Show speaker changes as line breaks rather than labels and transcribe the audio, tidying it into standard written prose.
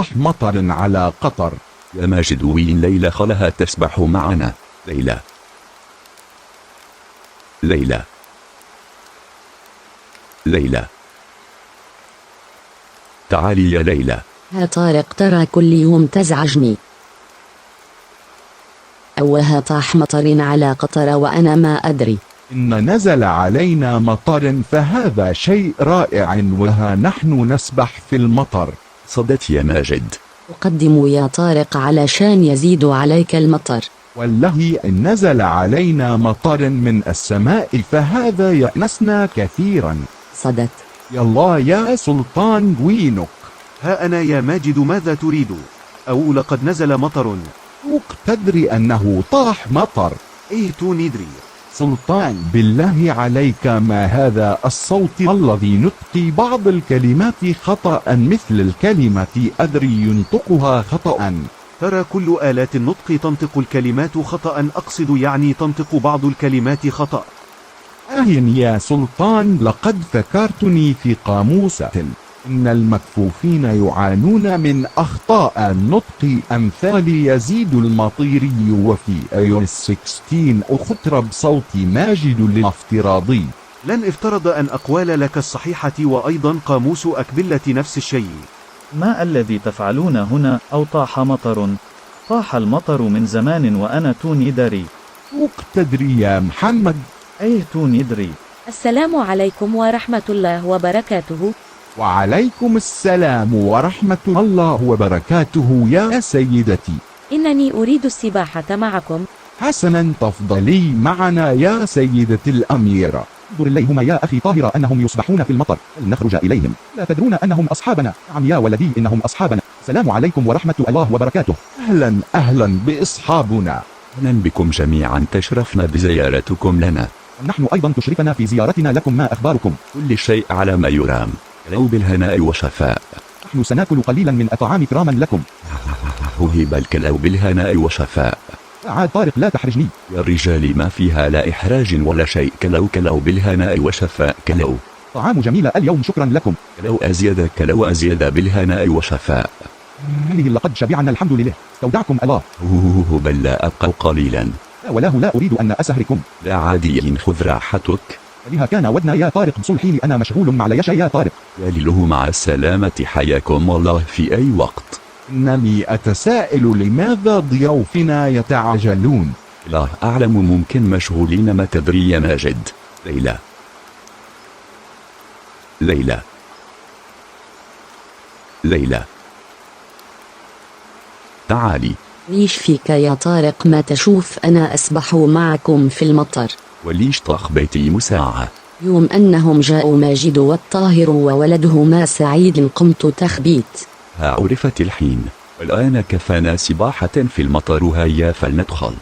طاح مطر على قطر.
يا ماجد، وين ليلى خلها تسبح معنا؟ ليلى، ليلى، ليلى، تعالي يا ليلى.
ها طارق، ترى كل يوم تزعجني. أوها طاح مطر على قطر وأنا ما أدري.
إن نزل علينا مطر، فهذا شيء رائع، وها نحن نسبح في المطر.
صدت يا ماجد.
أقدم يا طارق علشان يزيد عليك المطر.
والله إن نزل علينا مطر من السماء فهذا يأنسنا كثيرا.
صدت.
يلا يا سلطان، وينك؟
ها أنا يا ماجد، ماذا تريد؟ أو لقد نزل مطر.
تدري أنه طاح مطر.
تو ندري.
سلطان، بالله عليك، ما هذا الصوت الذي نطقي بعض الكلمات خطأ، مثل الكلمة أدري ينطقها خطأ.
ترى كل آلات النطق تنطق الكلمات خطأ، أقصد يعني تنطق بعض الكلمات خطأ.
يا سلطان، لقد ذكرتني في قاموس إن المكفوفين يعانون من أخطاء النطق أمثال يزيد المطيري، وفي iOS 16 أخطر بصوت ماجد الافتراضي.
لن افترض أن أقوال لك الصحيحة وأيضا قاموس أكبلة نفس الشيء.
ما الذي تفعلون هنا؟ أو طاح مطر؟ طاح المطر من زمان وأنا توني دري.
تدري يا محمد؟
توني دري.
السلام عليكم ورحمة الله وبركاته.
وعليكم السلام ورحمة الله وبركاته يا سيدتي.
إنني أريد السباحة معكم.
حسنا، تفضلي معنا يا سيدتي الأميرة.
انظر إليهما يا أخي طاهرة أنهم يسبحون في المطر، فلنخرج إليهم. لا تدرون أنهم أصحابنا؟ نعم يا ولدي، إنهم أصحابنا. السلام عليكم ورحمة الله وبركاته.
أهلا أهلا بأصحابنا.
أهلا بكم جميعا، تشرفنا بزيارتكم لنا.
ونحن أيضا تشرفنا في زيارتنا لكم. ما أخباركم؟
كل شيء على ما يرام، لو بالهناء وشفاء.
نحن سنأكل قليلا من الطعام كراما لكم.
ههب الكلو بالهناء وشفاء.
عاد طارق، لا تحرجني.
يا الرجال ما فيها لا إحراج ولا شيء. كلو بالهناء وشفاء. كلو
طعام جميلة اليوم، شكرا لكم.
كلو أزيد بالهناء وشفاء.
لقد شبعنا الحمد لله، استودعكم الله.
بل لا أبقى قليلا.
لا والله لا أريد أن أسهركم.
لا عادي، خذ راحتك.
لها كان ودنا يا طارق بصلحي، أنا مشغول مع ليش يا طارق.
يا لله، مع السلامة، حياكم الله في أي وقت.
إنني أتساءل لماذا ضيوفنا يتعجلون.
لا أعلم، ممكن مشغولين، ما تدري يا ماجد. ليلى، ليلى، ليلى، تعالي.
ليش فيك يا طارق؟ ما تشوف أنا أسبح معكم في المطر.
وليش تخبيتي مساعة؟
يوم أنهم جاءوا ماجد والطاهر وولدهما سعيد قمت تخبيت.
ها عرفت الحين، والآن كفانا سباحة في المطر، هيا فلندخل.